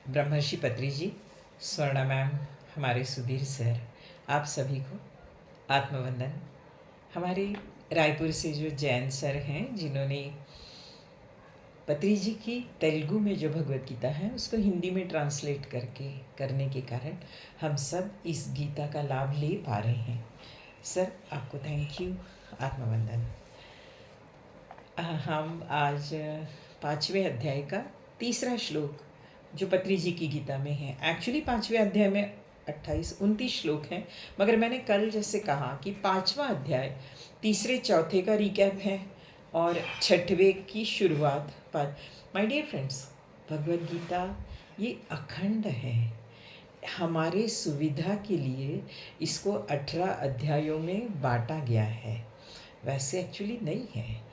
ब्रह्मर्षि पत्री जी, स्वर्णा मैम, हमारे सुधीर सर, आप सभी को आत्मवंदन। हमारे रायपुर से जो जैन सर हैं, जिन्होंने पत्री जी की तेलुगु में जो भगवत गीता है उसको हिंदी में ट्रांसलेट करने के कारण हम सब इस गीता का लाभ ले पा रहे हैं। सर, आपको थैंक यू, आत्मवंदन। हम आज 5वें अध्याय का तीसरा श्लोक जो पत्री जी की गीता में है, एक्चुअली 5वें अध्याय में 28-29 श्लोक हैं, मगर मैंने कल जैसे कहा कि 5वां अध्याय तीसरे चौथे का रिकैप है और 6वें की शुरुआत पर। My dear friends, Bhagavad Gita ये अखंड है। हमारे सुविधा के लिए इसको 18 अध्यायों में बांटा गया है, वैसे एक्चुअली नहीं है।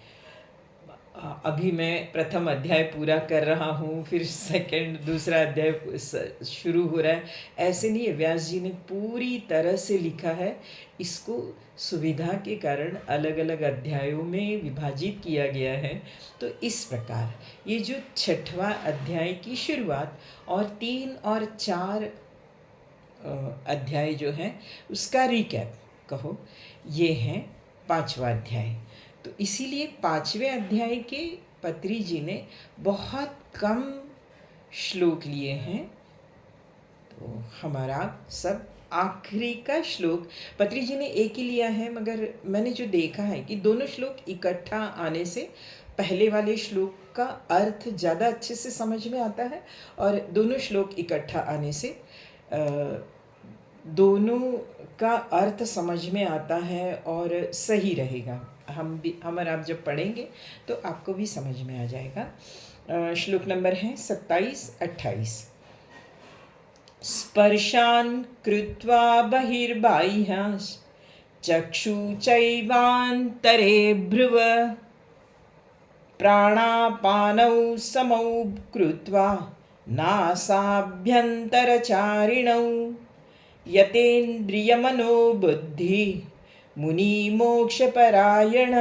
अभी मैं प्रथम अध्याय पूरा कर रहा हूँ, फिर दूसरा अध्याय शुरू हो रहा है, ऐसे नहीं है। व्यास जी ने पूरी तरह से लिखा है, इसको सुविधा के कारण अलग अलग अध्यायों में विभाजित किया गया है। तो इस प्रकार ये जो 6वां अध्याय की शुरुआत और 3 और 4 अध्याय जो हैं उसका रिकैप कहो, ये है 5वां अध्याय। तो इसीलिए 5वें अध्याय के पत्री जी ने बहुत कम श्लोक लिए हैं। तो हमारा सब आखिरी का श्लोक पत्री जी ने एक ही लिया है, मगर मैंने जो देखा है कि दोनों श्लोक इकट्ठा आने से पहले वाले श्लोक का अर्थ ज़्यादा अच्छे से समझ में आता है और दोनों श्लोक इकट्ठा आने से दोनों का अर्थ समझ में आता है और सही रहेगा। हम और आप जब पढ़ेंगे तो आपको भी समझ में आ जाएगा। श्लोक नंबर है 27-28। स्पर्शान् कृत्वा बहिर्बाह्याश् चक्षुचैवान्तरे भ्रुव प्राणापानौ समौ कृत्वा नासाभ्यन्तरचारिणौ यतेन्द्रियमनोबुद्धि मुनिमोक्षपरायण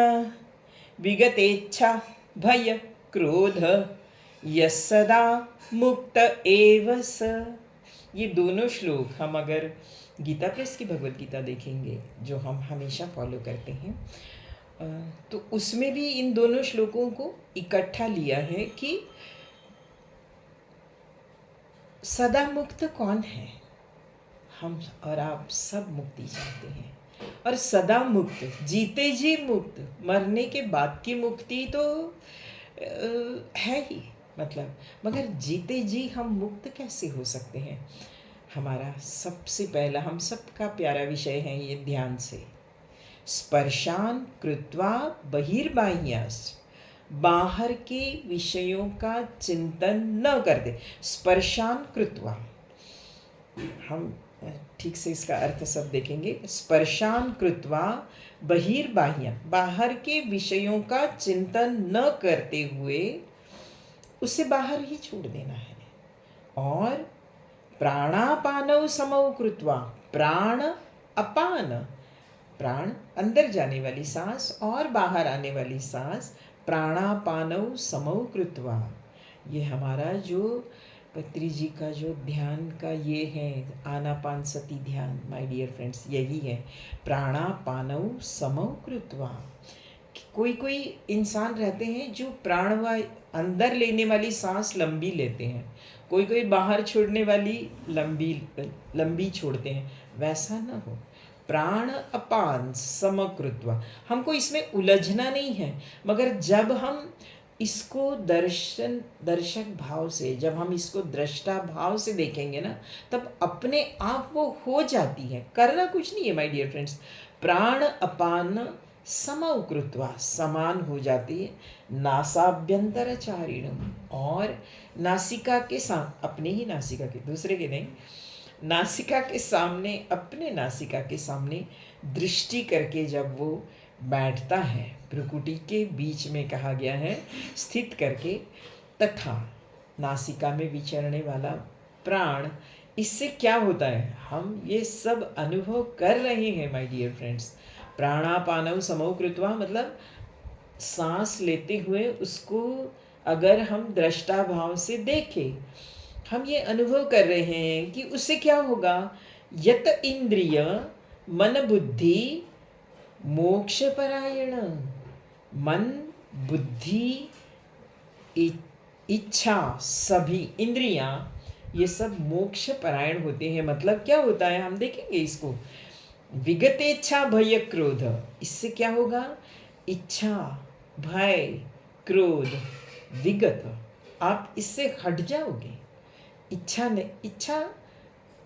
विगतेच्छा भय क्रोध यस्सदा मुक्त एव स। ये दोनों श्लोक हम अगर गीता प्रेस की भगवत गीता देखेंगे, जो हम हमेशा फॉलो करते हैं, तो उसमें भी इन दोनों श्लोकों को इकट्ठा लिया है कि सदा मुक्त कौन है। हम और आप सब मुक्ति चाहते हैं, और सदा मुक्त, जीते जी मुक्त, मरने के बाद की मुक्ति तो है ही, मतलब, मगर जीते जी हम मुक्त कैसे हो सकते हैं। हमारा सबसे पहला, हम सबका प्यारा विषय है ये, ध्यान से। स्पर्शान कृत्वा बहिर्बाह्यास, बाहर के विषयों का चिंतन न करते। स्पर्शान कृत्वा, हम ठीक से इसका अर्थ सब देखेंगे। स्पर्शान कृत्वा बहिर्बाह्य, बाहर के विषयों का चिंतन न करते हुए उसे बाहर ही छोड़ देना है। और प्राणापानौ समौ कृत्वा, प्राण अपान, प्राण अंदर जाने वाली सांस और बाहर आने वाली सांस, प्राणापानौ समौ कृत्वा, ये हमारा जो पत्री जी का जो ध्यान का ये है, आनापान सती ध्यान, माय डियर फ्रेंड्स, यही है प्राणापानौ समौ कृत्वा। कोई कोई इंसान रहते हैं जो प्राणवायु अंदर लेने वाली सांस लंबी लेते हैं, कोई कोई बाहर छोड़ने वाली लंबी छोड़ते हैं, वैसा ना हो। प्राण अपान समकृत्वा, हमको इसमें उलझना नहीं है, मगर जब हम इसको दर्शक भाव से, जब हम इसको दृष्टा भाव से देखेंगे ना, तब अपने आप वो हो जाती है। करना कुछ नहीं है माय डियर फ्रेंड्स। प्राण अपान समौ कृत्वा, समान हो जाती है। नासाभ्यंतरचारिण, और नासिका के साथ, अपने ही नासिका के, दूसरे के नहीं, नासिका के सामने, अपने नासिका के सामने दृष्टि करके जब वो बैठता है, भ्रुकुटी के बीच में कहा गया है, स्थित करके, तथा नासिका में विचरने वाला प्राण, इससे क्या होता है, हम ये सब अनुभव कर रहे हैं माय डियर फ्रेंड्स। प्राणापानौ समौ कृत्वा, मतलब सांस लेते हुए उसको अगर हम दृष्टा भाव से देखें हम ये अनुभव कर रहे हैं कि उससे क्या होगा, यत इंद्रिय मन बुद्धि मोक्ष परायण। मन, बुद्धि, इच्छा, सभी इंद्रियां, ये सब मोक्ष परायण होते हैं। मतलब क्या होता है, हम देखेंगे इसको। विगतेच्छा भय क्रोध, इससे क्या होगा, इच्छा, भय, क्रोध, विगत, आप इससे हट जाओगे। इच्छा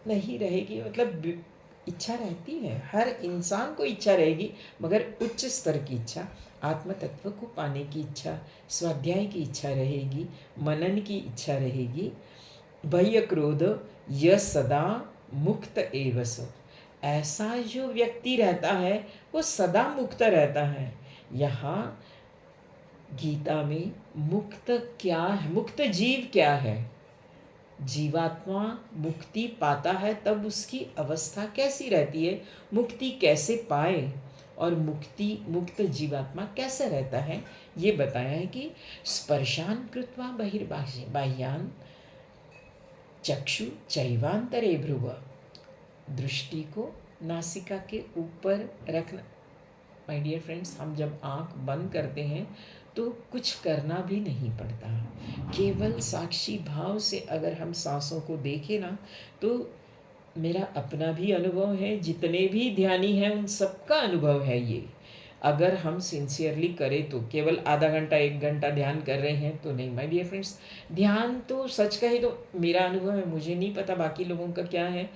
नहीं रहेगी, मतलब इच्छा रहती है, हर इंसान को इच्छा रहेगी, मगर उच्च स्तर की इच्छा, आत्म तत्व को पाने की इच्छा, स्वाध्याय की इच्छा रहेगी, मनन की इच्छा रहेगी। भय क्रोध यह सदा मुक्त एव स, ऐसा जो व्यक्ति रहता है वो सदा मुक्त रहता है। यहाँ गीता में मुक्त क्या है, मुक्त जीव क्या है, जीवात्मा मुक्ति पाता है तब उसकी अवस्था कैसी रहती है, मुक्ति कैसे पाए और मुक्त जीवात्मा कैसे रहता है, ये बताया है कि स्पर्शान कृत्वा बाह्यान चक्षु चैवांतरे भ्रुव, दृष्टि को नासिका के ऊपर रखना। माय डियर फ्रेंड्स, हम जब आँख बंद करते हैं तो कुछ करना भी नहीं पड़ता, केवल साक्षी भाव से अगर हम सांसों को देखें ना, तो मेरा अपना भी अनुभव है, जितने भी ध्यानी हैं उन सबका अनुभव है ये। अगर हम सिंसियरली करें तो केवल आधा घंटा 1 घंटा ध्यान कर रहे हैं तो नहीं। माय डियर फ्रेंड्स, ध्यान तो सच कहे तो मेरा अनुभव है, मुझे नहीं पता बाकी लोगों का क्या है,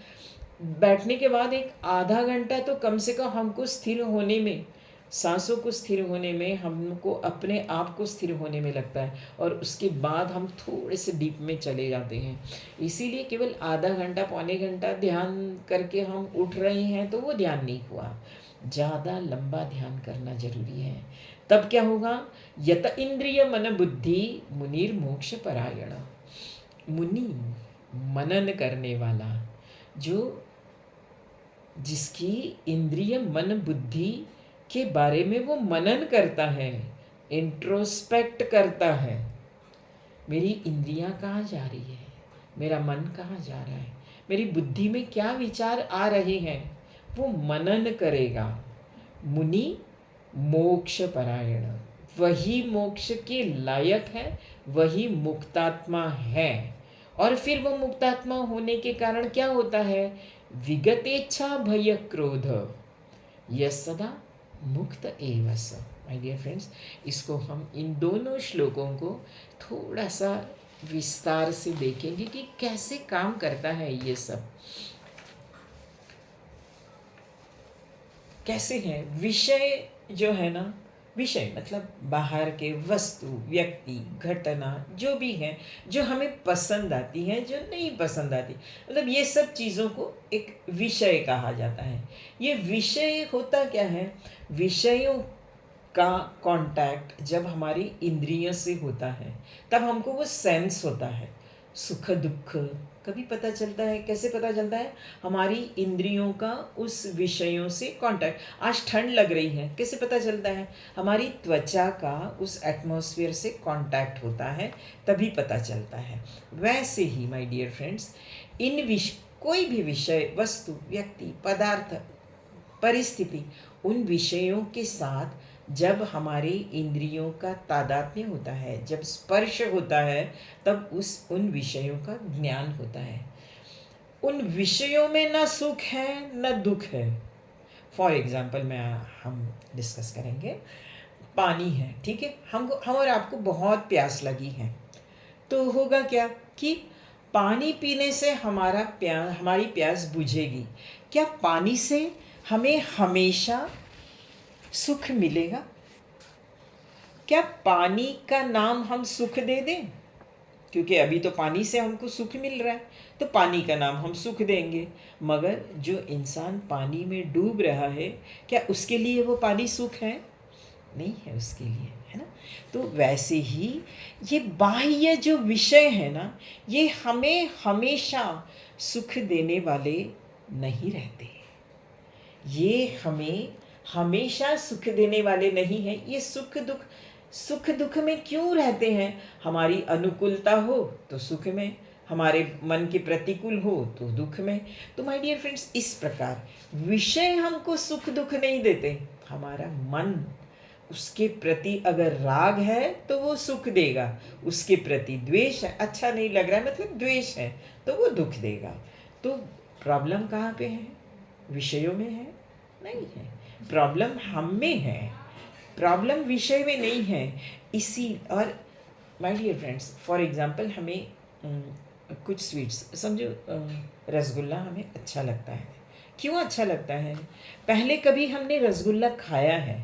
बैठने के बाद एक आधा घंटा तो कम से कम हमको स्थिर होने में, सांसों को स्थिर होने में, हमको अपने आप को स्थिर होने में लगता है, और उसके बाद हम थोड़े से डीप में चले जाते हैं। इसीलिए केवल आधा घंटा पौने घंटा ध्यान करके हम उठ रहे हैं तो वो ध्यान नहीं हुआ, ज़्यादा लंबा ध्यान करना जरूरी है। तब क्या होगा, यत इंद्रिय मन बुद्धि मुनिर मोक्ष परायण। मुनि, मनन करने वाला, जो जिसकी इंद्रिय मन बुद्धि के बारे में वो मनन करता है, इंट्रोस्पेक्ट करता है, मेरी इंद्रियां कहाँ जा रही है, मेरा मन कहाँ जा रहा है, मेरी बुद्धि में क्या विचार आ रहे हैं, वो मनन करेगा। मुनि मोक्ष परायण, वही मोक्ष के लायक है, वही मुक्तात्मा है। और फिर वो मुक्तात्मा होने के कारण क्या होता है, विगतेच्छा भय क्रोध यह सदा मुक्त एव स। माय डियर फ्रेंड्स, इसको हम इन दोनों श्लोकों को थोड़ा सा विस्तार से देखेंगे कि कैसे काम करता है ये सब, कैसे है। विषय जो है ना, विषय मतलब बाहर के वस्तु, व्यक्ति, घटना जो भी है, जो हमें पसंद आती है, जो नहीं पसंद आती, मतलब ये सब चीज़ों को एक विषय कहा जाता है। ये विषय होता क्या है, विषयों का कांटेक्ट जब हमारी इंद्रियों से होता है तब हमको वो सेंस होता है, सुख दुख कभी पता चलता है। कैसे पता चलता है, हमारी इंद्रियों का उस विषयों से कांटेक्ट। आज ठंड लग रही है, कैसे पता चलता है, हमारी त्वचा का उस एटमॉस्फेयर से कांटेक्ट होता है, तभी पता चलता है। वैसे ही माय डियर फ्रेंड्स, कोई भी विषय, वस्तु, व्यक्ति, पदार्थ, परिस्थिति, उन विषयों के साथ जब हमारे इंद्रियों का तादात्म्य होता है, जब स्पर्श होता है, तब उन विषयों का ज्ञान होता है। उन विषयों में न सुख है न दुख है। फॉर एग्जाम्पल हम डिस्कस करेंगे, पानी है, ठीक है, हम और आपको बहुत प्यास लगी है, तो होगा क्या कि पानी पीने से हमारी प्यास बुझेगी। क्या पानी से हमें हमेशा सुख मिलेगा? क्या पानी का नाम हम सुख दे दें? क्योंकि अभी तो पानी से हमको सुख मिल रहा है, तो पानी का नाम हम सुख देंगे। मगर जो इंसान पानी में डूब रहा है, क्या उसके लिए वो पानी सुख है? नहीं है उसके लिए, है ना। तो वैसे ही ये बाह्य जो विषय है ना, ये हमें हमेशा सुख देने वाले नहीं रहते। ये हमें हमेशा सुख देने वाले नहीं हैं। ये सुख दुख में क्यों रहते हैं? हमारी अनुकूलता हो तो सुख में, हमारे मन के प्रतिकूल हो तो दुख में। तो माय डियर फ्रेंड्स, इस प्रकार विषय हमको सुख दुख नहीं देते, हमारा मन उसके प्रति अगर राग है तो वो सुख देगा, उसके प्रति द्वेष है, अच्छा नहीं लग रहा है मतलब द्वेष है, तो वो दुख देगा। तो प्रॉब्लम कहाँ पे है? विषयों में है? नहीं है, प्रॉब्लम हम में है, प्रॉब्लम विषय में नहीं है। इसी और my dear friends, for example हमें कुछ स्वीट्स समझो, रसगुल्ला हमें अच्छा लगता है। क्यों अच्छा लगता है? पहले कभी हमने रसगुल्ला खाया है,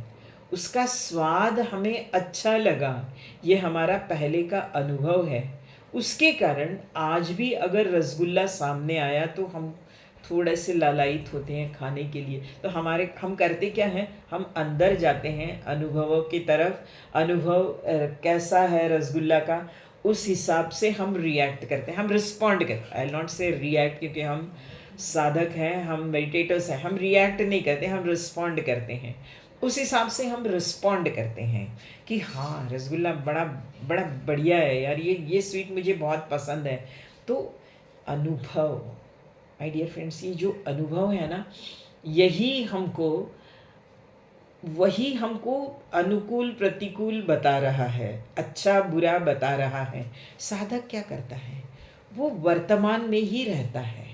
उसका स्वाद हमें अच्छा लगा, ये हमारा पहले का अनुभव है। उसके कारण आज भी अगर रसगुल्ला सामने आया तो हम थोड़े से लालायित होते हैं खाने के लिए। तो हम करते क्या हैं, हम अंदर जाते हैं अनुभवों की तरफ। अनुभव कैसा है रसगुल्ला का, उस हिसाब से हम रिएक्ट करते हैं, हम रिस्पॉन्ड करते हैं। आई नॉट से रिएक्ट, क्योंकि हम साधक हैं, हम मेडिटेटर्स हैं, हम रिएक्ट नहीं करते, हम रिस्पॉन्ड करते हैं। उस हिसाब से हम रिस्पॉन्ड करते हैं कि हाँ रसगुल्ला बड़ा बड़ा बढ़िया है यार, ये स्वीट मुझे बहुत पसंद है। तो अनुभव, माय डियर फ्रेंड्स, ये जो अनुभव है ना, वही हमको अनुकूल प्रतिकूल बता रहा है, अच्छा बुरा बता रहा है। साधक क्या करता है, वो वर्तमान में ही रहता है,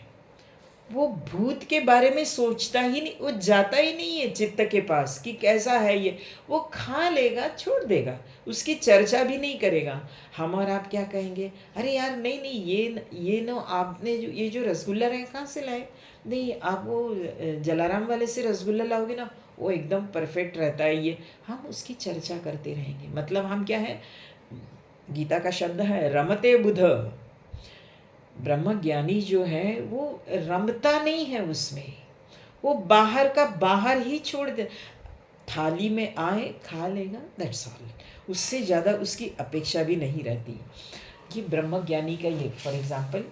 वो भूत के बारे में सोचता ही नहीं, वो जाता ही नहीं है चित्त के पास कि कैसा है ये, वो खा लेगा छोड़ देगा, उसकी चर्चा भी नहीं करेगा। हम और आप क्या कहेंगे, अरे यार नहीं नहीं, ये ना आपने ये जो रसगुल्ला रहे कहाँ से लाए? नहीं, आप वो जलाराम वाले से रसगुल्ला लाओगे ना, वो एकदम परफेक्ट रहता है ये। हम उसकी चर्चा करते रहेंगे, मतलब हम क्या है, गीता का शब्द है रमते बुध। ब्रह्म ज्ञानी जो है वो रमता नहीं है उसमें, वो बाहर का बाहर ही छोड़ दे, थाली में आए खा लेगा, दैट्स ऑल, उससे ज़्यादा उसकी अपेक्षा भी नहीं रहती। कि ब्रह्म ज्ञानी का ये फॉर एग्जांपल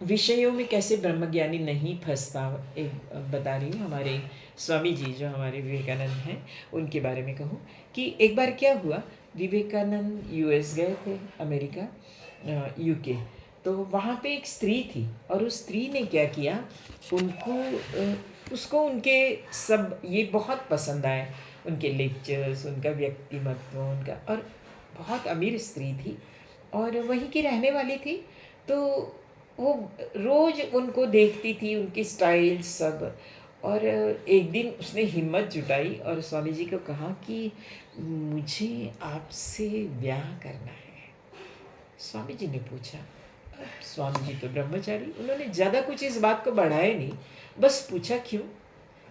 विषयों में कैसे ब्रह्मज्ञानी नहीं फंसता, एक बता रही हूँ। हमारे स्वामी जी जो हमारे विवेकानंद हैं उनके बारे में कहूँ कि एक बार क्या हुआ, विवेकानंद यूएस गए थे, अमेरिका, यूके। तो वहाँ पे एक स्त्री थी और उस स्त्री ने क्या किया, उसको उनके सब ये बहुत पसंद आए, उनके लेक्चर्स, उनका व्यक्तिमत्व, उनका, और बहुत अमीर स्त्री थी और वहीं की रहने वाली थी। तो वो रोज़ उनको देखती थी, उनकी स्टाइल सब। और एक दिन उसने हिम्मत जुटाई और स्वामी जी को कहा कि मुझे आपसे ब्याह करना है। स्वामी जी ने पूछा, अब स्वामी जी तो ब्रह्मचारी, उन्होंने ज़्यादा कुछ इस बात को बढ़ाया नहीं, बस पूछा क्यों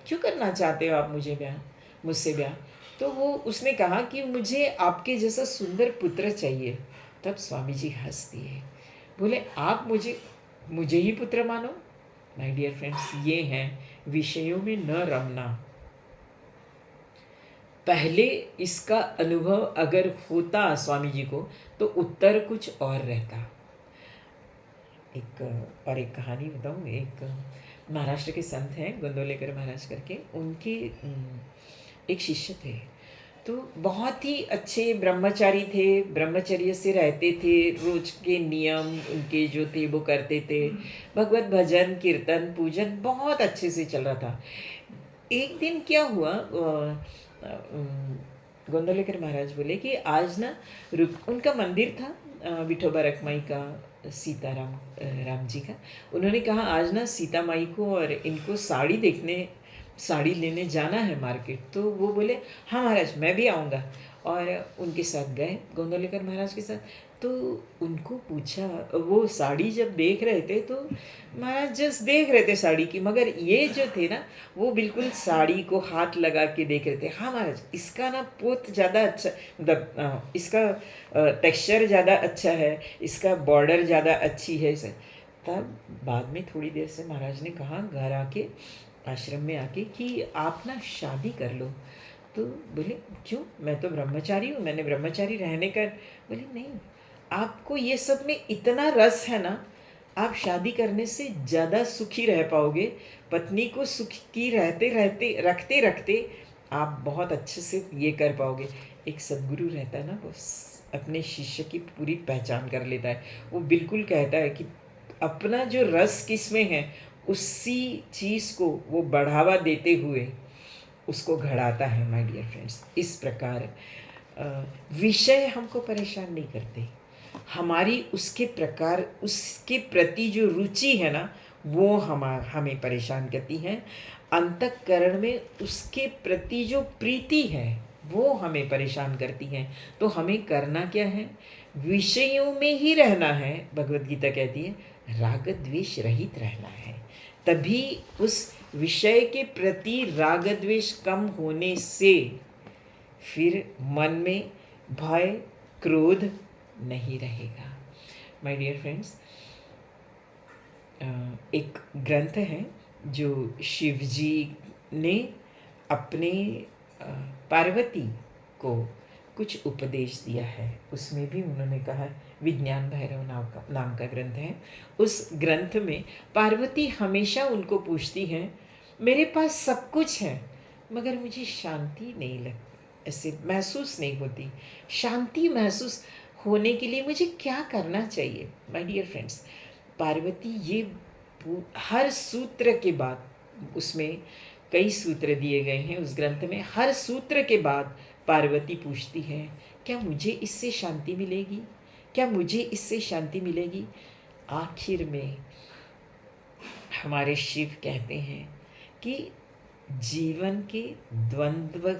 क्यों करना चाहते हो आप मुझसे ब्याह? तो वो उसने कहा कि मुझे आपके जैसा सुंदर पुत्र चाहिए। तब स्वामी जी हंस दिए, बोले आप मुझे ही पुत्र मानो? माय डियर फ्रेंड्स, ये हैं विषयों में न रमना। पहले इसका अनुभव अगर होता स्वामी जी को तो उत्तर कुछ और रहता। एक कहानी बताऊँ। एक महाराष्ट्र के संत हैं गोंदवलेकर महाराज करके, उनके एक शिष्य थे। तो बहुत ही अच्छे ब्रह्मचारी थे, ब्रह्मचर्य से रहते थे, रोज के नियम उनके जो थे वो करते थे, भगवत भजन कीर्तन पूजन बहुत अच्छे से चल रहा था। एक दिन क्या हुआ, गोंदवलेकर महाराज बोले कि आज ना उनका मंदिर था विठोबा रखमाई का, सीताराम राम जी का। उन्होंने कहा आज ना सीता माई को और इनको साड़ी लेने जाना है मार्केट। तो वो बोले हाँ महाराज मैं भी आऊँगा, और उनके साथ गए गोंदवलेकर महाराज के साथ। तो उनको पूछा, वो साड़ी जब देख रहे थे तो महाराज जस्ट देख रहे थे साड़ी की, मगर ये जो थे ना वो बिल्कुल साड़ी को हाथ लगा के देख रहे थे। हाँ महाराज इसका ना पोत ज़्यादा अच्छा, मतलब इसका टेक्सचर ज़्यादा अच्छा है, इसका बॉर्डर ज़्यादा अच्छी है सर। तब बाद में थोड़ी देर से महाराज ने कहा घर आके, आश्रम में आके, कि आप ना शादी कर लो। तो बोले क्यों, मैं तो ब्रह्मचारी हूँ, मैंने ब्रह्मचारी रहने का। बोले नहीं, आपको ये सब में इतना रस है ना, आप शादी करने से ज़्यादा सुखी रह पाओगे। पत्नी को सुखी रहते रहते रखते रखते आप बहुत अच्छे से ये कर पाओगे। एक सद्गुरु रहता है ना, वो अपने शिष्य की पूरी पहचान कर लेता है। वो बिल्कुल कहता है कि अपना जो रस किसमें है उसी चीज़ को वो बढ़ावा देते हुए उसको घड़ाता है। माय डियर फ्रेंड्स, इस प्रकार विषय हमको परेशान नहीं करते, हमारी उसके प्रकार उसके प्रति जो रुचि है ना वो हमें परेशान करती है। अंतःकरण में उसके प्रति जो प्रीति है वो हमें परेशान करती है। तो हमें करना क्या है? विषयों में ही रहना है। भगवत गीता कहती है राग द्वेष रहित रहना है, तभी उस विषय के प्रति राग द्वेष कम होने से फिर मन में भय क्रोध नहीं रहेगा। माय डियर फ्रेंड्स, एक ग्रंथ है जो शिव जी ने अपने पार्वती को कुछ उपदेश दिया है, उसमें भी उन्होंने कहा, विज्ञान भैरव नाम का ग्रंथ है। उस ग्रंथ में पार्वती हमेशा उनको पूछती हैं, मेरे पास सब कुछ है मगर मुझे शांति नहीं लगती, ऐसे महसूस नहीं होती। शांति महसूस होने के लिए मुझे क्या करना चाहिए? माय डियर फ्रेंड्स, पार्वती ये हर सूत्र के बाद, उसमें कई सूत्र दिए गए हैं उस ग्रंथ में, हर सूत्र के बाद पार्वती पूछती है क्या मुझे इससे शांति मिलेगी, क्या मुझे इससे शांति मिलेगी? आखिर में हमारे शिव कहते हैं कि जीवन के द्वंद्व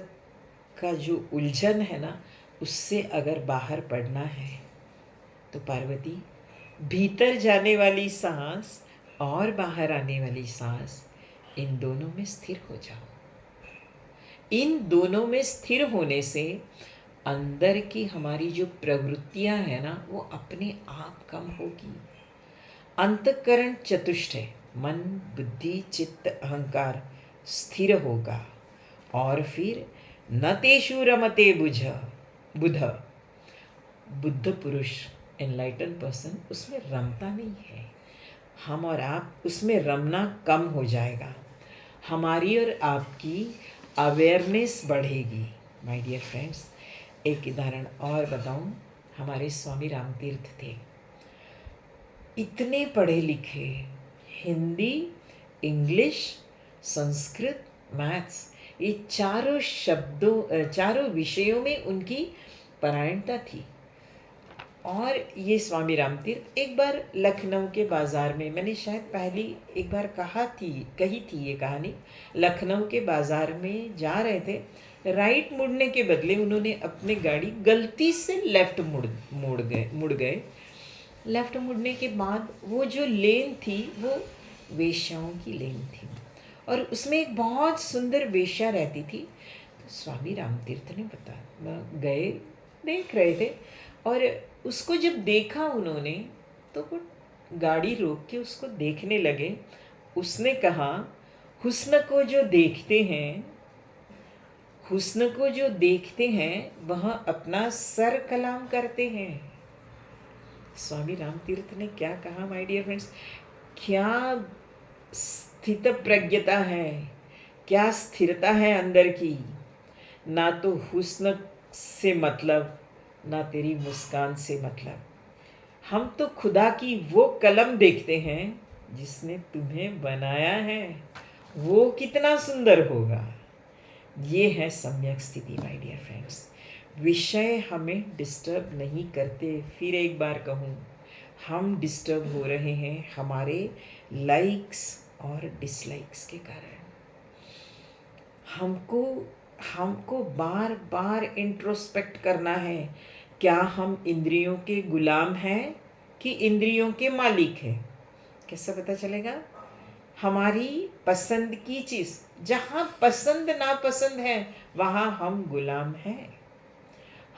का जो उलझन है ना उससे अगर बाहर पड़ना है तो पार्वती, भीतर जाने वाली सांस और बाहर आने वाली सांस, इन दोनों में स्थिर हो जाओ। इन दोनों में स्थिर होने से अंदर की हमारी जो प्रवृत्तियां हैं ना वो अपने आप कम होगी। अंतःकरण चतुष्ट है, मन बुद्धि चित्त अहंकार स्थिर होगा और फिर न तेषु रमते बुध, बुद्ध पुरुष एनलाइटन पर्सन उसमें रमता नहीं है। हम और आप उसमें रमना कम हो जाएगा, हमारी और आपकी अवेयरनेस बढ़ेगी। माय डियर फ्रेंड्स, एक उदाहरण और बताऊं, हमारे स्वामी रामतीर्थ थे, इतने पढ़े लिखे, हिंदी इंग्लिश संस्कृत मैथ्स ये चारों विषयों में उनकी पारंगता थी। और ये स्वामी रामतीर्थ एक बार लखनऊ के बाज़ार में, मैंने शायद पहली एक बार कही थी ये कहानी, लखनऊ के बाज़ार में जा रहे थे, राइट मुड़ने के बदले उन्होंने अपनी गाड़ी गलती से लेफ़्ट मुड़ गए। लेफ़्ट मुड़ने के बाद वो जो लेन थी वो वेश्याओं की लेन थी और उसमें एक बहुत सुंदर वेश्या रहती थी। तो स्वामी रामतीर्थ ने गए, देख रहे थे और उसको जब देखा उन्होंने तो वो गाड़ी रोक के उसको देखने लगे। उसने कहा, हुस्न को जो देखते हैं वह अपना सर कलाम करते हैं। स्वामी रामतीर्थ ने क्या कहा माय डियर फ्रेंड्स, क्या स्थित प्रज्ञता है, क्या स्थिरता है अंदर की। ना तो हुस्न से मतलब, ना तेरी मुस्कान से मतलब, हम तो खुदा की वो कलम देखते हैं जिसने तुम्हें बनाया है, वो कितना सुंदर होगा। ये है सम्यक स्थिति माय डियर फ्रेंड्स। विषय हमें डिस्टर्ब नहीं करते। फिर एक बार कहूँ, हम डिस्टर्ब हो रहे हैं हमारे लाइक्स और डिसलाइक्स के कारण। हमको बार बार इंट्रोस्पेक्ट करना है, क्या हम इंद्रियों के गुलाम हैं कि इंद्रियों के मालिक हैं? कैसे पता चलेगा? हमारी पसंद की चीज़, जहाँ पसंद नापसंद है वहाँ हम गुलाम हैं।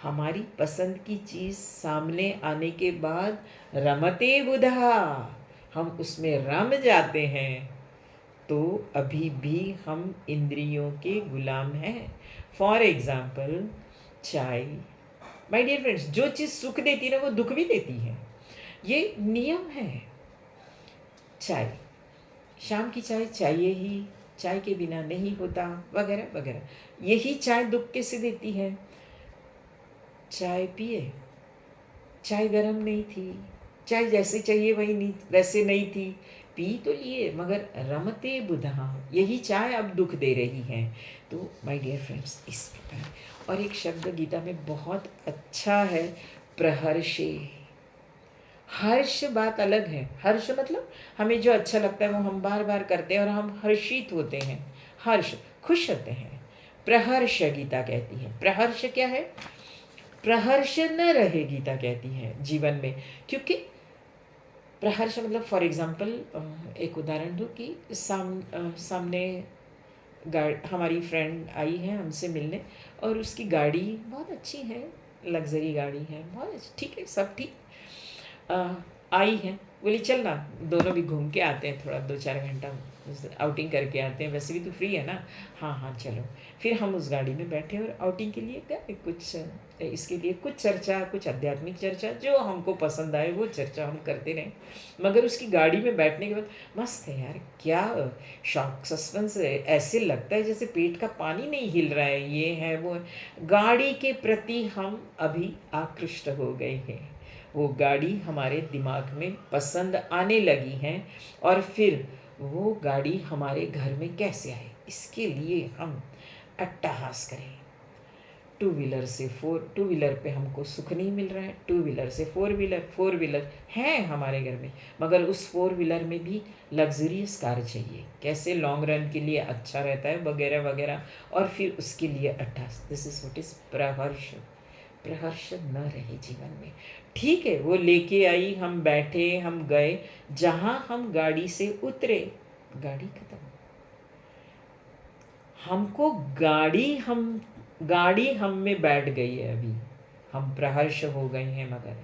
हमारी पसंद की चीज़ सामने आने के बाद रमते बुधा, हम उसमें रम जाते हैं, तो अभी भी हम इंद्रियों के गुलाम हैं। फॉर एग्ज़ाम्पल चाय, माय डियर फ्रेंड्स, जो चीज़ सुख देती है ना वो दुख भी देती है, ये नियम है। चाय, शाम की चाय चाहिए ही, चाय के बिना नहीं होता, वगैरह वगैरह। यही चाय दुख कैसे देती है? चाय पिए, चाय गर्म नहीं थी, चाहे जैसे चाहिए वही नहीं, वैसे नहीं थी, पी तो लिए मगर रमते बुधा, यही चाय अब दुख दे रही है। तो माय डियर फ्रेंड्स, इस प्रकार। और एक शब्द गीता में बहुत अच्छा है, प्रहर्षे। हर्ष बात अलग है, हर्ष मतलब हमें जो अच्छा लगता है वो हम बार बार करते हैं और हम हर्षित होते हैं, हर्ष, खुश होते हैं। प्रहर्ष गीता कहती है। प्रहर्ष क्या है? प्रहर्ष न रहे, गीता कहती है जीवन में। क्योंकि प्रहर्ष मतलब फॉर एग्जाम्पल, एक उदाहरण दूँ कि सामने हमारी फ्रेंड आई है हमसे मिलने, और उसकी गाड़ी बहुत अच्छी है, लग्जरी गाड़ी है, बहुत अच्छी, ठीक है, सब ठीक। आई हैं, बोली चल ना दोनों भी घूम के आते हैं, थोड़ा 2-4 घंटा आउटिंग करके आते हैं, वैसे भी तो फ्री है ना। हाँ हाँ चलो। फिर हम उस गाड़ी में बैठे और आउटिंग के लिए गए। कुछ इसके लिए कुछ चर्चा, कुछ आध्यात्मिक चर्चा, जो हमको पसंद आए वो चर्चा हम करते रहे। मगर उसकी गाड़ी में बैठने के बाद मस्त है यार, क्या शॉक सस्पेंस है, ऐसे लगता है जैसे पेट का पानी नहीं हिल रहा है, ये है वो है। गाड़ी के प्रति हम अभी आकृष्ट हो गए हैं, वो गाड़ी हमारे दिमाग में पसंद आने लगी हैं, और फिर वो गाड़ी हमारे घर में कैसे आए इसके लिए हम अट्टहास करें। टू व्हीलर पे हमको सुख नहीं मिल रहा है, टू व्हीलर से फोर व्हीलर है हमारे घर में, मगर उस फोर व्हीलर में भी लग्जरियस कार चाहिए, कैसे लॉन्ग रन के लिए अच्छा रहता है वगैरह वगैरह, और फिर उसके लिए अट्ठास। दिस इज व्हाट इज प्रहर्ष। प्रहर्ष न रहे जीवन में। ठीक है, वो लेके आई, हम बैठे, हम गए, जहाँ हम गाड़ी से उतरे गाड़ी खत्म। हमको गाड़ी हम में बैठ गई है अभी, हम प्रहर्ष हो गए हैं, मगर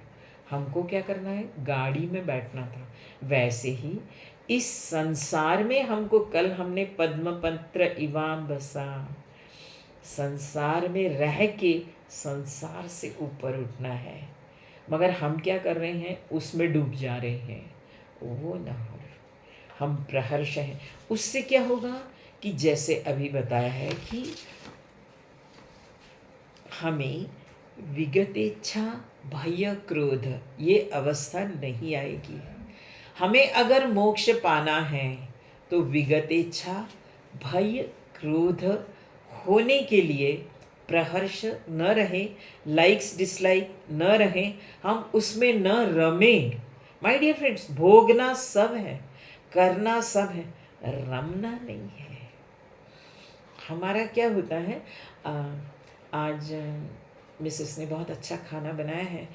हमको क्या करना है? गाड़ी में बैठना था। वैसे ही इस संसार में हमको, कल हमने पद्मपत्र इवाम बसा, संसार में रह के संसार से ऊपर उठना है, मगर हम क्या कर रहे हैं? उसमें डूब जा रहे हैं। वो ना हो, हम प्रहर्ष हैं। उससे क्या होगा कि जैसे अभी बताया है कि हमें विगतेच्छा भय क्रोध ये अवस्था नहीं आएगी। हमें अगर मोक्ष पाना है तो विगतेच्छा भय क्रोध होने के लिए प्रहर्ष न रहे, लाइक्स डिसलाइक न रहे, हम उसमें न रमें। माय डियर फ्रेंड्स, भोगना सब है, करना सब है, रमना नहीं है। हमारा क्या होता है, आज मिसेस ने बहुत अच्छा खाना बनाया है,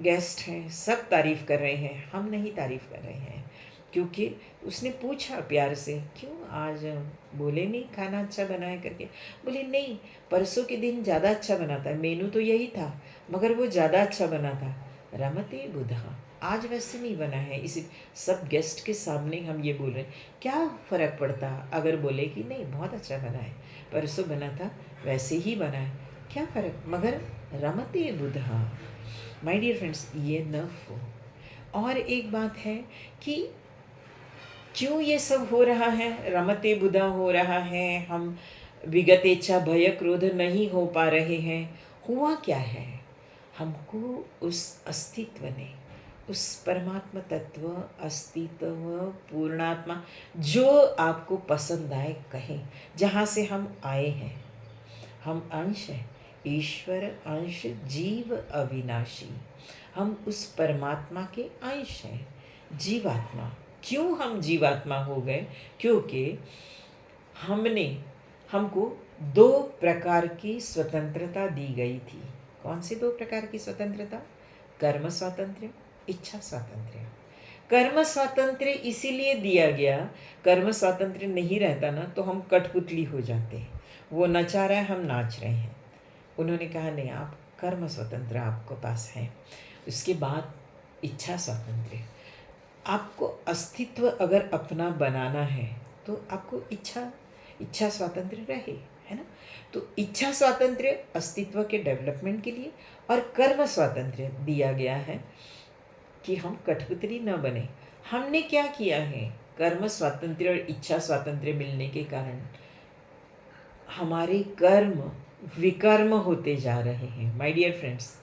गेस्ट हैं, सब तारीफ़ कर रहे हैं, हम नहीं तारीफ़ कर रहे हैं, क्योंकि उसने पूछा प्यार से, क्यों आज बोले नहीं खाना अच्छा बना है करके? बोले नहीं, परसों के दिन ज़्यादा अच्छा बना था, मेनू तो यही था मगर वो ज़्यादा अच्छा बना था। रमते बुधा, आज वैसे नहीं बना है। इसी सब गेस्ट के सामने हम ये बोल रहे हैं, क्या फ़र्क पड़ता अगर बोले कि नहीं बहुत अच्छा बना है, परसों बना था वैसे ही बना है, क्या फ़र्क? मगर रमते बुधा। माय डियर फ्रेंड्स, ये न हो। और एक बात है कि क्यों ये सब हो रहा है, रमते बुधा हो रहा है, हम विगतेच्छा भय क्रोध नहीं हो पा रहे हैं। हुआ क्या है? हमको उस अस्तित्व ने, उस परमात्मा तत्व, अस्तित्व, पूर्णात्मा, जो आपको पसंद आए कहें, जहाँ से हम आए हैं, हम अंश हैं, ईश्वर अंश, जीव अविनाशी, हम उस परमात्मा के अंश हैं, जीवात्मा। क्यों हम जीवात्मा हो गए? क्योंकि हमको 2 प्रकार की स्वतंत्रता दी गई थी। कौन सी 2 प्रकार की स्वतंत्रता? कर्म स्वातंत्र्य, इच्छा स्वातंत्र्य। कर्म स्वातंत्र्य इसीलिए दिया गया, कर्म स्वातंत्र्य नहीं रहता ना तो हम कठपुतली हो जाते हैं, वो नचा रहा है, हम नाच रहे हैं। उन्होंने कहा नहीं, आप कर्म स्वतंत्र आपको पास है। उसके बाद इच्छा स्वातंत्र्य, आपको अस्तित्व अगर अपना बनाना है तो आपको इच्छा स्वातंत्र्य रहे, है ना? तो इच्छा स्वातंत्र्य अस्तित्व के डेवलपमेंट के लिए, और कर्म स्वातंत्र्य दिया गया है कि हम कठपुतली न बने। हमने क्या किया है? कर्म स्वातंत्र्य और इच्छा स्वातंत्र्य मिलने के कारण हमारे कर्म विकर्म होते जा रहे हैं। माय डियर फ्रेंड्स,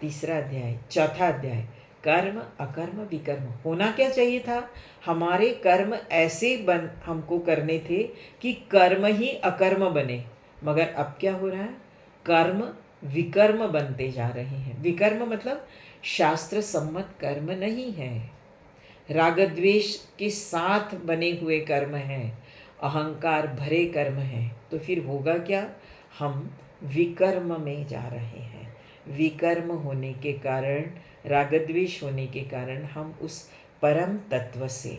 3रा अध्याय, 4था अध्याय, कर्म अकर्म विकर्म होना क्या चाहिए था, हमारे कर्म ऐसे हमको करने थे कि कर्म ही अकर्म बने, मगर अब क्या हो रहा है, कर्म विकर्म बनते जा रहे हैं। विकर्म मतलब शास्त्र सम्मत कर्म नहीं है, राग द्वेष के साथ बने हुए कर्म हैं, अहंकार भरे कर्म हैं। तो फिर होगा क्या, हम विकर्म में जा रहे हैं। विकर्म होने के कारण, राग द्वेष होने के कारण हम उस परम तत्व से,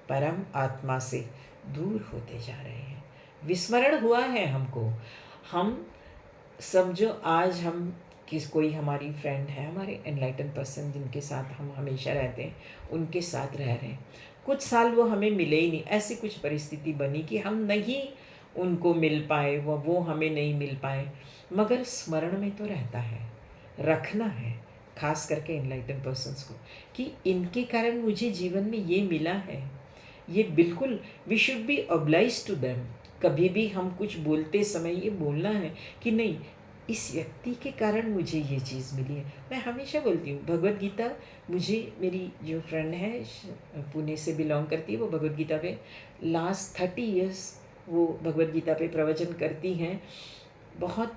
परम आत्मा से दूर होते जा रहे हैं। विस्मरण हुआ है हमको। हम समझो आज हम कोई हमारी फ्रेंड है, हमारे एनलाइटन पर्सन जिनके साथ हम हमेशा रहते हैं, उनके साथ रह रहे हैं, कुछ साल वो हमें मिले ही नहीं, ऐसी कुछ परिस्थिति बनी कि हम नहीं उनको मिल पाए, वो हमें नहीं मिल पाए, मगर स्मरण में तो रहता है, रखना है, खास करके एनलाइटन पर्सन्स को, कि इनके कारण मुझे जीवन में ये मिला है। ये बिल्कुल we should be oblige to them. कभी भी हम कुछ बोलते समय ये बोलना है कि नहीं, इस व्यक्ति के कारण मुझे ये चीज़ मिली है। मैं हमेशा बोलती हूँ, भगवत गीता, मुझे मेरी जो फ्रेंड है पुणे से बिलोंग करती है, वो भगवत गीता पे लास्ट 30 ईयर्स वो भगवत गीता पे प्रवचन करती हैं, बहुत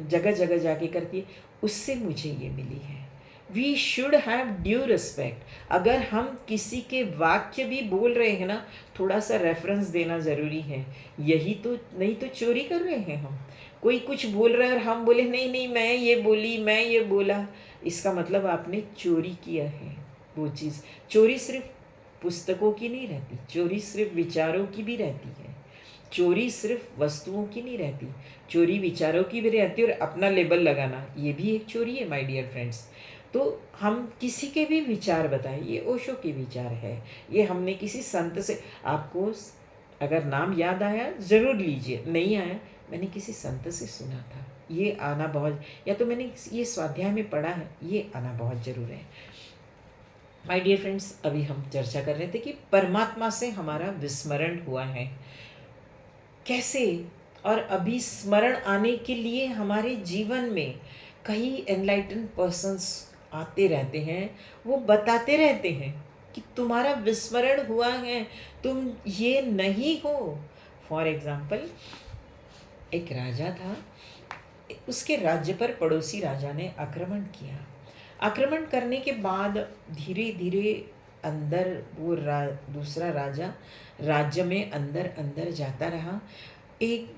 जगह जगह जाके करती है, उससे मुझे ये मिली है। We should have due respect. अगर हम किसी के वाक्य भी बोल रहे हैं ना, थोड़ा सा रेफरेंस देना ज़रूरी है। यही तो, नहीं तो चोरी कर रहे हैं हम। कोई कुछ बोल रहा है और हम बोले नहीं नहीं मैं ये बोली, मैं ये बोला, इसका मतलब आपने चोरी किया है वो चीज़। चोरी सिर्फ पुस्तकों की नहीं रहती, चोरी सिर्फ विचारों की भी रहती है, चोरी सिर्फ वस्तुओं की नहीं रहती, चोरी विचारों की भी रहती है। और अपना लेबल लगाना, ये भी एक चोरी है माय डियर फ्रेंड्स। तो हम किसी के भी विचार बताएं, ये ओशो के विचार है, ये हमने किसी संत से, आपको अगर नाम याद आया ज़रूर लीजिए, नहीं आया मैंने किसी संत से सुना था, ये आना बहुत, या तो मैंने ये स्वाध्याय में पढ़ा है, ये आना बहुत ज़रूर है। माय डियर फ्रेंड्स, अभी हम चर्चा कर रहे थे कि परमात्मा से हमारा विस्मरण हुआ है कैसे, और अभी स्मरण आने के लिए हमारे जीवन में कई एनलाइटन पर्सन्स आते रहते हैं, वो बताते रहते हैं कि तुम्हारा विस्मरण हुआ है, तुम ये नहीं हो। फॉर एग्जाम्पल, एक राजा था, उसके राज्य पर पड़ोसी राजा ने आक्रमण किया। आक्रमण करने के बाद धीरे धीरे अंदर वो दूसरा राजा राज्य में अंदर अंदर जाता रहा। एक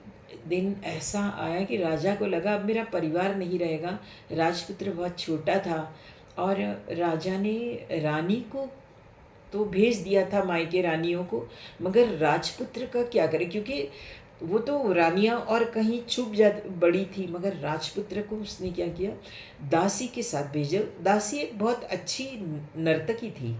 दिन ऐसा आया कि राजा को लगा अब मेरा परिवार नहीं रहेगा। राजपुत्र बहुत छोटा था और राजा ने रानी को तो भेज दिया था, मायके रानियों को, मगर राजपुत्र का क्या करे, क्योंकि वो तो रानियां और कहीं छुप जा बड़ी थी, मगर राजपुत्र को उसने क्या किया, दासी के साथ भेजा। दासी एक बहुत अच्छी नर्तकी थी,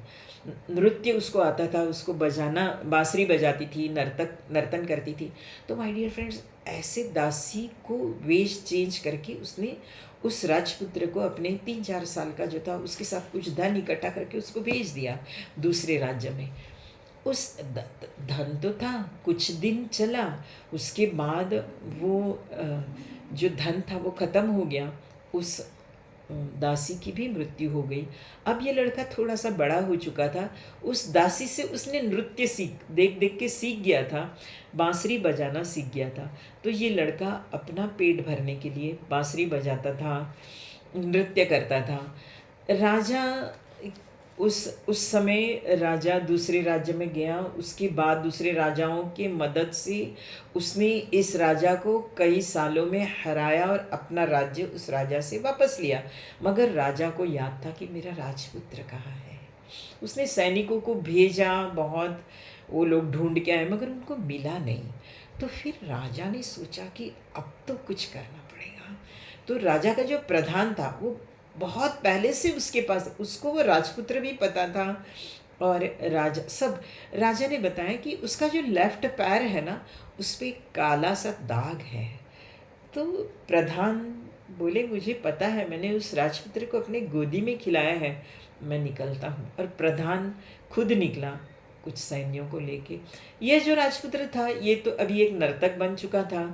नृत्य उसको आता था, उसको बजाना, बांसुरी बजाती थी, नर्तन करती थी। तो माय डियर फ्रेंड्स, ऐसे दासी को वेश चेंज करके उसने उस राजपुत्र को अपने 3-4 साल का जो था उसके साथ कुछ धन इकट्ठा करके उसको भेज दिया दूसरे राज्य में। उस धन तो था, कुछ दिन चला, उसके बाद वो जो धन था वो ख़त्म हो गया, उस दासी की भी मृत्यु हो गई। अब ये लड़का थोड़ा सा बड़ा हो चुका था, उस दासी से उसने नृत्य देख देख के सीख गया था, बांसुरी बजाना सीख गया था। तो ये लड़का अपना पेट भरने के लिए बांसुरी बजाता था, नृत्य करता था। राजा उस समय राजा दूसरे राज्य में गया, उसके बाद दूसरे राजाओं के मदद से उसने इस राजा को कई सालों में हराया और अपना राज्य उस राजा से वापस लिया। मगर राजा को याद था कि मेरा राजपुत्र कहाँ है। उसने सैनिकों को भेजा, बहुत वो लोग ढूंढ के आए, मगर उनको मिला नहीं। तो फिर राजा ने सोचा कि अब तो कुछ करना पड़ेगा। तो राजा का जो प्रधान था वो बहुत पहले से उसके पास, उसको वो राजपुत्र भी पता था, और राजा ने बताया कि उसका जो लेफ्ट पैर है ना, उस पर काला सा दाग है। तो प्रधान बोले मुझे पता है, मैंने उस राजपुत्र को अपने गोदी में खिलाया है, मैं निकलता हूँ। और प्रधान खुद निकला कुछ सैन्यों को लेके। यह जो राजपुत्र था ये तो अभी एक नर्तक बन चुका था,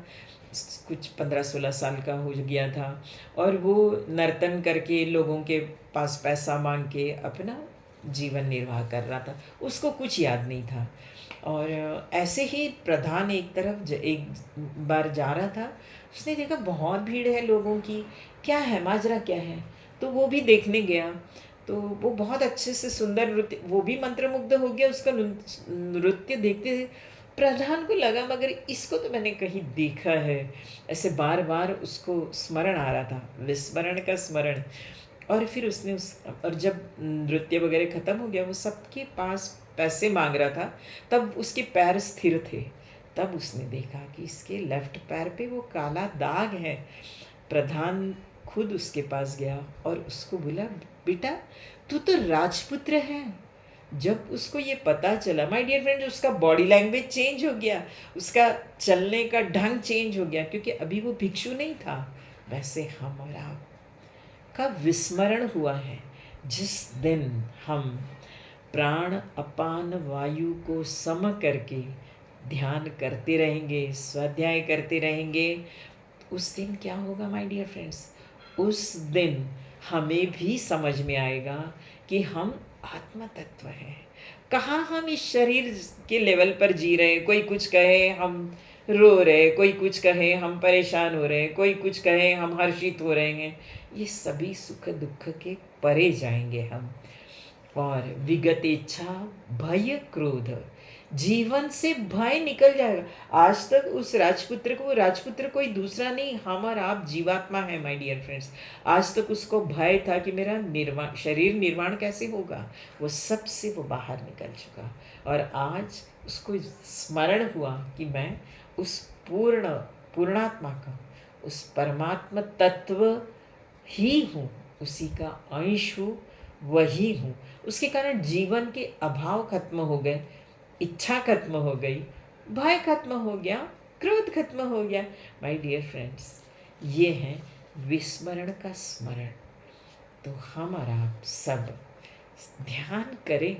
कुछ 15-16 साल का हो गया था और वो नर्तन करके लोगों के पास पैसा मांग के अपना जीवन निर्वाह कर रहा था। उसको कुछ याद नहीं था। और ऐसे ही प्रधान एक तरफ एक बार जा रहा था। उसने देखा बहुत भीड़ है लोगों की, क्या है माजरा क्या है, तो वो भी देखने गया। तो वो बहुत अच्छे से सुंदर नृत्य, वो भी मंत्रमुग्ध हो गया उसका नृत्य देखते। प्रधान को लगा मगर इसको तो मैंने कहीं देखा है, ऐसे बार बार उसको स्मरण आ रहा था, विस्मरण का स्मरण। और फिर उसने और जब नृत्य वगैरह खत्म हो गया, वो सबके पास पैसे मांग रहा था, तब उसके पैर स्थिर थे। तब उसने देखा कि इसके लेफ्ट पैर पे वो काला दाग है। प्रधान खुद उसके पास गया और उसको बोला, बेटा तू तो राजपुत्र है। जब उसको ये पता चला, माय डियर फ्रेंड, उसका बॉडी लैंग्वेज चेंज हो गया, उसका चलने का ढंग चेंज हो गया, क्योंकि अभी वो भिक्षु नहीं था। वैसे हम और आप का विस्मरण हुआ है जिस दिन हम प्राण अपान वायु को सम करके ध्यान करते रहेंगे, स्वाध्याय करते रहेंगे। उस दिन क्या होगा माय डियर फ्रेंड्स? उस दिन हमें भी समझ में आएगा कि हम आत्म तत्व हैं। कहाँ हम इस शरीर के लेवल पर जी रहे हैं। कोई कुछ कहे हम रो रहे, कोई कुछ कहे हम परेशान हो रहे हैं, कोई कुछ कहे हम हर्षित हो रहे हैं। ये सभी सुख दुख के परे जाएंगे हम। और विगत इच्छा भय क्रोध, जीवन से भय निकल जाएगा। आज तक उस राजपुत्र को, राजपुत्र कोई दूसरा नहीं, हम और आप जीवात्मा है माय डियर फ्रेंड्स। आज तक उसको भय था कि मेरा निर्वाण, शरीर निर्वाण कैसे होगा। वो सबसे वो बाहर निकल चुका। और आज उसको स्मरण हुआ कि मैं उस पूर्णात्मा का, उस परमात्मा तत्व ही हूँ, उसी का अंश हूँ, वही हूँ। उसके कारण जीवन के अभाव खत्म हो गए, इच्छा खत्म हो गई, भय खत्म हो गया, क्रोध खत्म हो गया। माय डियर फ्रेंड्स, ये है विस्मरण का स्मरण। तो हम और आप सब ध्यान करें।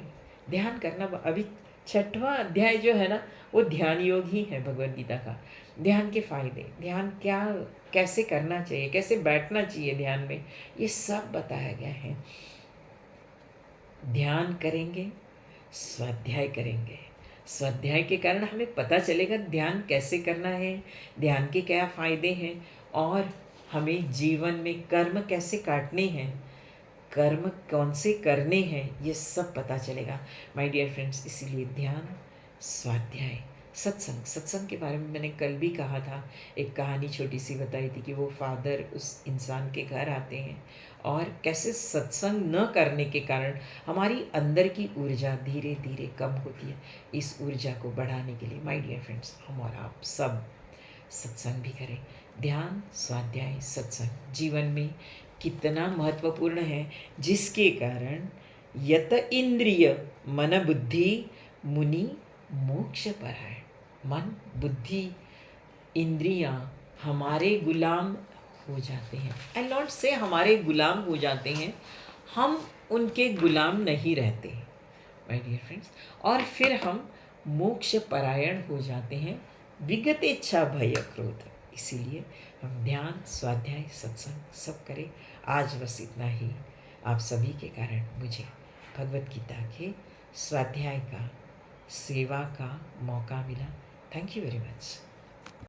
ध्यान करना, अभी 6वां अध्याय जो है ना, वो ध्यान योग ही है भगवद गीता का। ध्यान के फायदे, ध्यान क्या, कैसे करना चाहिए, कैसे बैठना चाहिए ध्यान में, ये सब बताया गया है। ध्यान करेंगे, स्वाध्याय करेंगे। स्वाध्याय के कारण हमें पता चलेगा ध्यान कैसे करना है, ध्यान के क्या फायदे हैं, और हमें जीवन में कर्म कैसे काटने हैं, कर्म कौन से करने हैं, ये सब पता चलेगा माय डियर फ्रेंड्स। इसीलिए ध्यान, स्वाध्याय, सत्संग। सत्संग के बारे में मैंने कल भी कहा था, एक कहानी छोटी सी बताई थी कि वो फादर उस इंसान के घर आते हैं और कैसे सत्संग न करने के कारण हमारी अंदर की ऊर्जा धीरे धीरे कम होती है। इस ऊर्जा को बढ़ाने के लिए माय डियर फ्रेंड्स, हम और आप सब सत्संग भी करें। ध्यान, स्वाध्याय, सत्संग जीवन में कितना महत्वपूर्ण है, जिसके कारण यत इंद्रिय मन बुद्धि मुनि मोक्ष पर है। मन, बुद्धि, इंद्रियां हमारे गुलाम हो जाते हैं। आई नॉट से हमारे गुलाम हो जाते हैं, हम उनके गुलाम नहीं रहते माय डियर फ्रेंड्स। और फिर हम मोक्ष परायण हो जाते हैं, विगत इच्छा भय क्रोध। इसीलिए हम ध्यान, स्वाध्याय, सत्संग सब करें। आज बस इतना ही। आप सभी के कारण मुझे भगवत गीता के स्वाध्याय का, सेवा का मौका मिला। Thank you very much.